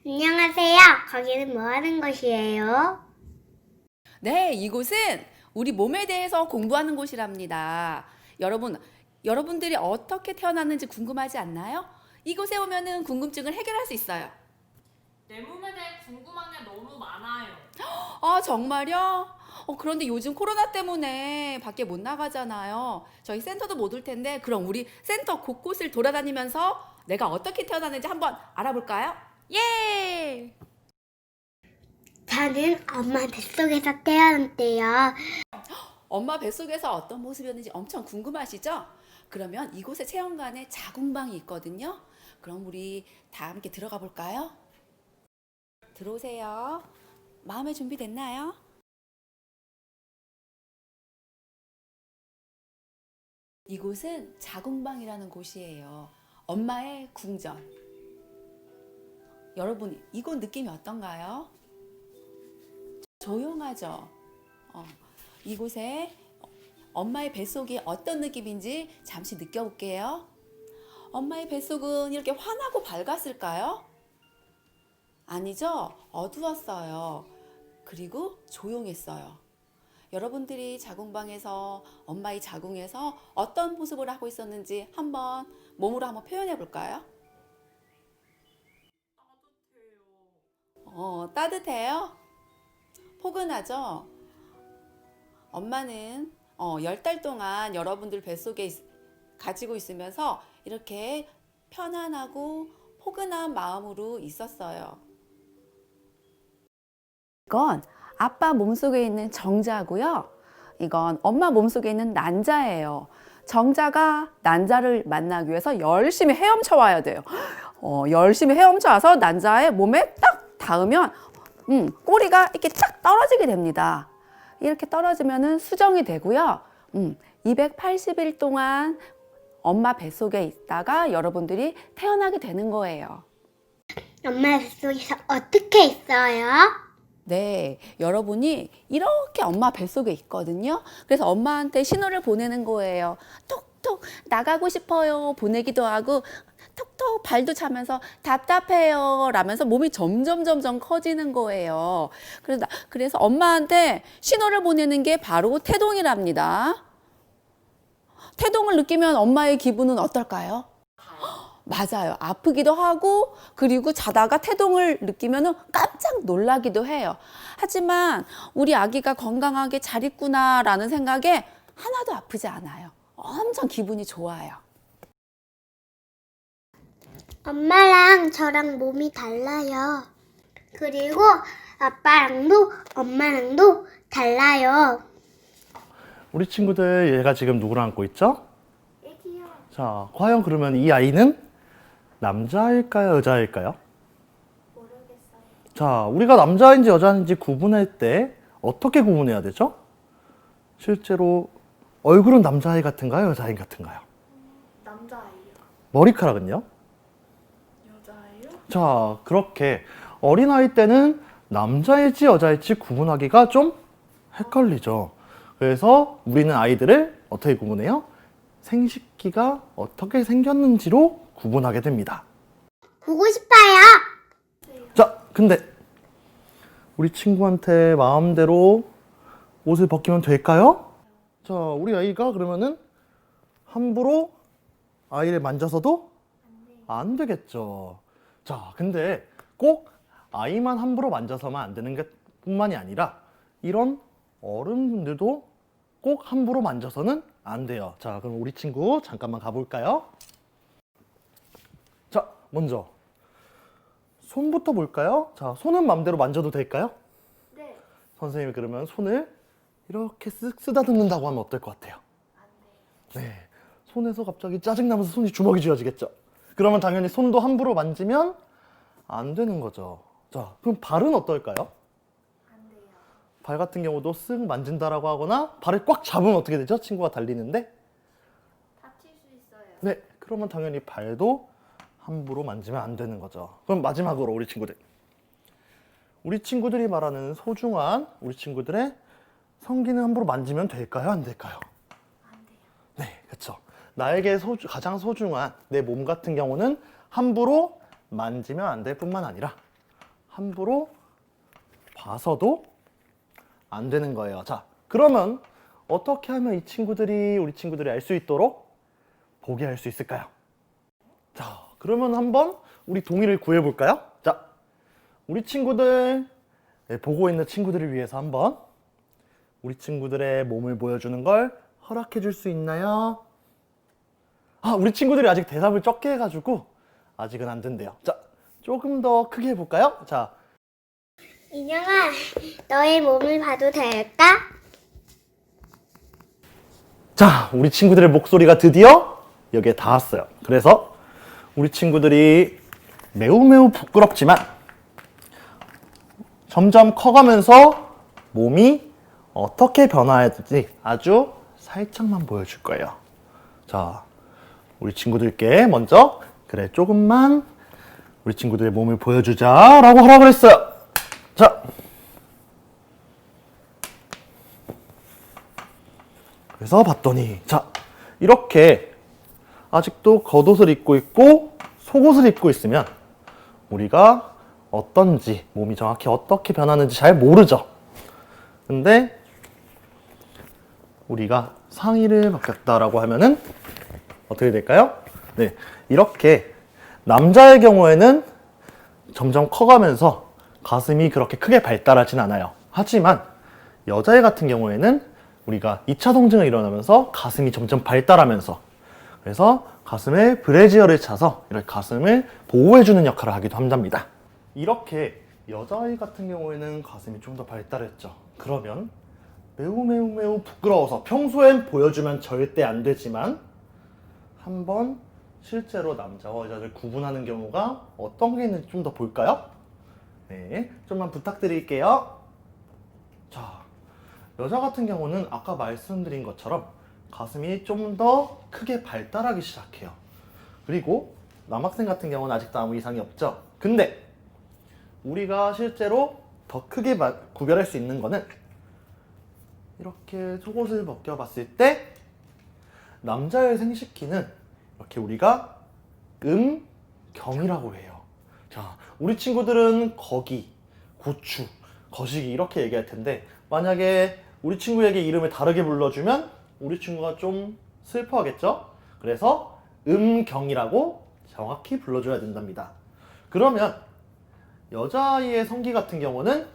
안녕하세요. 거기는 뭐 하는 곳이에요? 네, 이곳은 우리 몸에 대해서 공부하는 곳이랍니다. 여러분들이 어떻게 태어났는지 궁금하지 않나요? 이곳에 오면은 궁금증을 해결할 수 있어요. 내 몸에 대해 궁금한 게 너무 많아요. 아, 정말요? 그런데 요즘 코로나 때문에 밖에 못 나가잖아요. 저희 센터도 못 올 텐데, 그럼 우리 센터 곳곳을 돌아다니면서 내가 어떻게 태어났는지 한번 알아볼까요? 예! 저는 엄마 뱃속에서 태어났대요. 엄마 뱃속에서 어떤 모습이었는지 엄청 궁금하시죠? 그러면 이곳에 체험관에 자궁방이 있거든요. 그럼 우리 다 함께 들어가 볼까요? 들어오세요. 마음의 준비 됐나요? 이곳은 자궁방이라는 곳이에요. 엄마의 궁전. 여러분, 이곳 느낌이 어떤가요? 조용하죠? 이곳에 엄마의 뱃속이 어떤 느낌인지 잠시 느껴볼게요. 엄마의 뱃속은 이렇게 환하고 밝았을까요? 아니죠? 어두웠어요. 그리고 조용했어요. 여러분들이 자궁방에서 엄마의 자궁에서 어떤 모습을 하고 있었는지 한번 몸으로 한번 표현해 볼까요? 따뜻해요? 포근하죠? 엄마는 10달 동안 여러분들 뱃속에 가지고 있으면서 이렇게 편안하고 포근한 마음으로 있었어요. 이건 아빠 몸속에 있는 정자고요. 이건 엄마 몸속에 있는 난자예요. 정자가 난자를 만나기 위해서 열심히 헤엄쳐 와야 돼요. 열심히 헤엄쳐 와서 난자의 몸에 딱 닿으면 꼬리가 이렇게 딱 떨어지게 됩니다. 이렇게 떨어지면은 수정이 되고요. 280일 동안 엄마 뱃속에 있다가 여러분들이 태어나게 되는 거예요. 엄마 뱃속에서 어떻게 있어요? 네, 여러분이 이렇게 엄마 뱃속에 있거든요. 그래서 엄마한테 신호를 보내는 거예요. 톡톡 나가고 싶어요. 보내기도 하고 톡톡 발도 차면서 답답해요. 라면서 몸이 점점 커지는 거예요. 그래서 엄마한테 신호를 보내는 게 바로 태동이랍니다. 태동을 느끼면 엄마의 기분은 어떨까요? 맞아요. 아프기도 하고 그리고 자다가 태동을 느끼면 깜짝 놀라기도 해요. 하지만 우리 아기가 건강하게 잘 있구나라는 생각에 하나도 아프지 않아요. 엄청 기분이 좋아요. 엄마랑 저랑 몸이 달라요. 그리고 아빠랑도 엄마랑도 달라요. 우리 친구들 얘가 지금 누구를 안고 있죠? 애기요. 자, 과연 그러면 이 아이는 남자일까요? 여자일까요? 모르겠어요. 자, 우리가 남자인지 여자인지 구분할 때 어떻게 구분해야 되죠? 실제로 얼굴은 남자아이 같은가요? 여자아이 같은가요? 남자아이요. 머리카락은요? 여자아이요? 자, 그렇게 어린아이 때는 남자일지 여자일지 구분하기가 좀 헷갈리죠. 그래서 우리는 아이들을 어떻게 구분해요? 생식기가 어떻게 생겼는지로 구분하게 됩니다. 보고 싶어요. 자, 근데 우리 친구한테 마음대로 옷을 벗기면 될까요? 자, 우리 아이가 그러면은 함부로 아이를 만져서도 안 되겠죠. 자, 근데 꼭 아이만 함부로 만져서만 안 되는 게 뿐만이 아니라 이런 어른분들도 꼭 함부로 만져서는 안 돼요. 자, 그럼 우리 친구 잠깐만 가볼까요? 자, 먼저 손부터 볼까요? 자, 손은 맘대로 만져도 될까요? 네. 선생님이 그러면 손을 이렇게 쓱 쓰다듬는다고 하면 어떨 것 같아요? 네. 손에서 갑자기 짜증나면서 손이 주먹이 쥐어지겠죠? 그러면 당연히 손도 함부로 만지면 안 되는 거죠. 자, 그럼 발은 어떨까요? 안 돼요. 발 같은 경우도 쓱 만진다라고 하거나 발을 꽉 잡으면 어떻게 되죠? 친구가 달리는데? 다칠 수 있어요. 네. 그러면 당연히 발도 함부로 만지면 안 되는 거죠. 그럼 마지막으로 우리 친구들. 우리 친구들이 말하는 소중한 우리 친구들의 성기는 함부로 만지면 될까요? 안 될까요? 안 돼요. 네, 그렇죠. 나에게 가장 소중한 내 몸 같은 경우는 함부로 만지면 안 될 뿐만 아니라 함부로 봐서도 안 되는 거예요. 자, 그러면 어떻게 하면 우리 친구들이 알 수 있도록 보게 할 수 있을까요? 자, 그러면 한번 우리 동의를 구해볼까요? 자, 우리 친구들, 보고 있는 친구들을 위해서 한번 우리 친구들의 몸을 보여주는 걸 허락해 줄 수 있나요? 우리 친구들이 아직 대답을 적게 해가지고 아직은 안 된대요. 자, 조금 더 크게 해볼까요? 자, 인형아, 너의 몸을 봐도 될까? 자, 우리 친구들의 목소리가 드디어 여기에 닿았어요. 그래서 우리 친구들이 매우 부끄럽지만 점점 커가면서 몸이 어떻게 변화해야 되지 아주 살짝만 보여줄 거예요. 자, 우리 친구들께 먼저 그래 조금만 우리 친구들의 몸을 보여주자 라고 허락을 했어요. 자, 그래서 봤더니 자, 이렇게 아직도 겉옷을 입고 있고 속옷을 입고 있으면 우리가 어떤지, 몸이 정확히 어떻게 변하는지 잘 모르죠. 근데 우리가 상의를 벗겼다라고 하면은 어떻게 될까요? 네, 이렇게 남자의 경우에는 점점 커가면서 가슴이 그렇게 크게 발달하진 않아요. 하지만 여자애 같은 경우에는 우리가 2차 성징을 일어나면서 가슴이 점점 발달하면서 그래서 가슴에 브래지어를 차서 이렇게 가슴을 보호해주는 역할을 하기도 한답니다. 이렇게 여자아이 같은 경우에는 가슴이 좀 더 발달했죠. 그러면 매우 부끄러워서 평소엔 보여주면 절대 안 되지만 한번 실제로 남자와 여자를 구분하는 경우가 어떤 게 있는지 좀 더 볼까요? 네, 좀만 부탁드릴게요. 자, 여자 같은 경우는 아까 말씀드린 것처럼 가슴이 좀 더 크게 발달하기 시작해요. 그리고 남학생 같은 경우는 아직도 아무 이상이 없죠. 근데 우리가 실제로 더 크게 구별할 수 있는 거는 이렇게 속옷을 벗겨봤을 때 남자의 생식기는 이렇게 우리가 음경이라고 해요. 자, 우리 친구들은 거기, 고추, 거시기 이렇게 얘기할 텐데 만약에 우리 친구에게 이름을 다르게 불러주면 우리 친구가 좀 슬퍼하겠죠? 그래서 음경이라고 정확히 불러줘야 된답니다. 그러면 여자아이의 성기 같은 경우는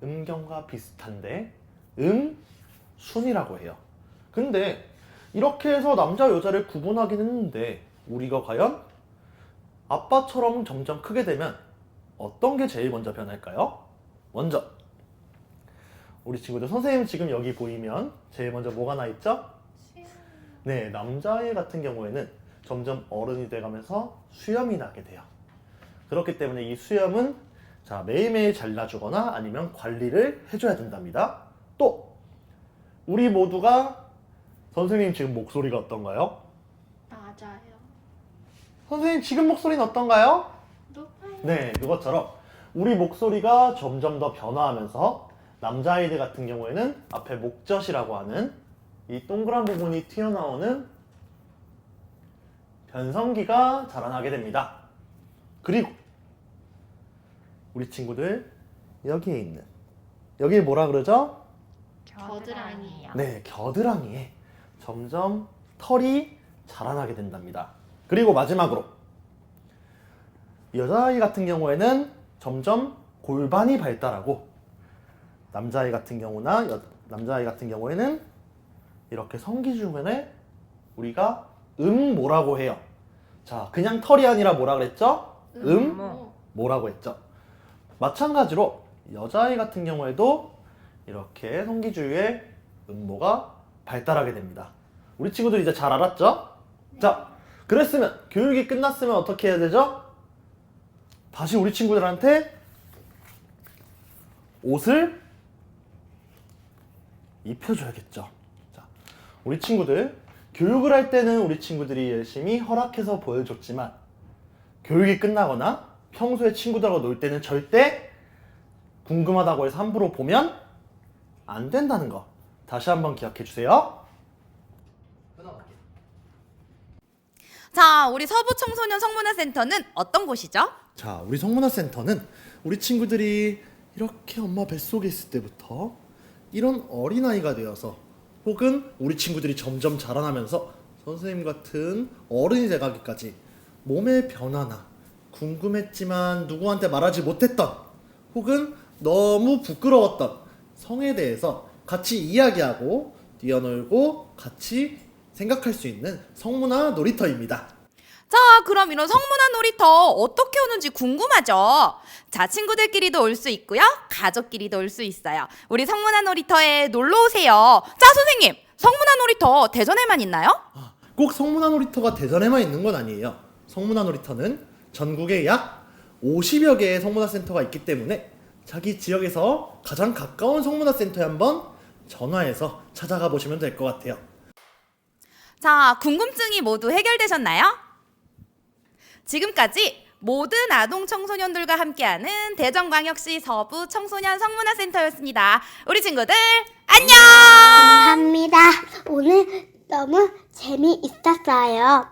음경과 비슷한데 음순이라고 해요. 근데 이렇게 해서 남자 여자를 구분하긴 했는데 우리가 과연 아빠처럼 점점 크게 되면 어떤 게 제일 먼저 변할까요? 먼저 우리 친구들 선생님 지금 여기 보이면 제일 먼저 뭐가 나 있죠? 네, 남자애 같은 경우에는 점점 어른이 돼가면서 수염이 나게 돼요. 그렇기 때문에 이 수염은 자, 매일매일 잘라주거나 아니면 관리를 해줘야 된답니다. 또 우리 모두가 선생님 지금 목소리가 어떤가요? 맞아요. 선생님 지금 목소리는 어떤가요? 높아요. 네, 그것처럼 우리 목소리가 점점 더 변화하면서 남자아이들 같은 경우에는 앞에 목젖이라고 하는 이 동그란 부분이 튀어나오는 변성기가 자라나게 됩니다. 그리고 우리 친구들 여기에 있는 여기 뭐라 그러죠? 겨드랑이요. 네, 겨드랑이에 점점 털이 자라나게 된답니다. 그리고 마지막으로 여자아이 같은 경우에는 점점 골반이 발달하고 남자아이 같은 경우에는 이렇게 성기 주변에 우리가 뭐라고 해요. 자, 그냥 털이 아니라 뭐라 그랬죠? 뭐라고 했죠? 마찬가지로 여자아이 같은 경우에도 이렇게 성기 주위에 음모가 발달하게 됩니다. 우리 친구들 이제 잘 알았죠? 자, 그랬으면 교육이 끝났으면 어떻게 해야 되죠? 다시 우리 친구들한테 옷을 입혀줘야겠죠. 자, 우리 친구들 교육을 할 때는 우리 친구들이 열심히 허락해서 보여줬지만 교육이 끝나거나 평소에 친구들하고 놀 때는 절대 궁금하다고 해서 함부로 보면 안 된다는 거 다시 한번 기억해 주세요. 자, 우리 서부 청소년 성문화센터는 어떤 곳이죠? 자, 우리 성문화센터는 우리 친구들이 이렇게 엄마 뱃속에 있을 때부터 이런 어린아이가 되어서 혹은 우리 친구들이 점점 자라나면서 선생님 같은 어른이 돼가기까지 몸의 변화나 궁금했지만 누구한테 말하지 못했던 혹은 너무 부끄러웠던 성에 대해서 같이 이야기하고 뛰어놀고 같이 생각할 수 있는 성문화 놀이터입니다. 자, 그럼 이런 성문화 놀이터 어떻게 오는지 궁금하죠? 자, 친구들끼리도 올 수 있고요. 가족끼리도 올 수 있어요. 우리 성문화 놀이터에 놀러 오세요. 자, 선생님, 성문화 놀이터 대전에만 있나요? 꼭 성문화 놀이터가 대전에만 있는 건 아니에요. 성문화 놀이터는 전국에 약 50여 개의 성문화 센터가 있기 때문에 자기 지역에서 가장 가까운 성문화 센터에 한번 전화해서 찾아가 보시면 될 것 같아요. 자, 궁금증이 모두 해결되셨나요? 지금까지 모든 아동 청소년들과 함께하는 대전광역시 서부 청소년 성문화센터였습니다. 우리 친구들 안녕! 감사합니다. 오늘 너무 재미있었어요.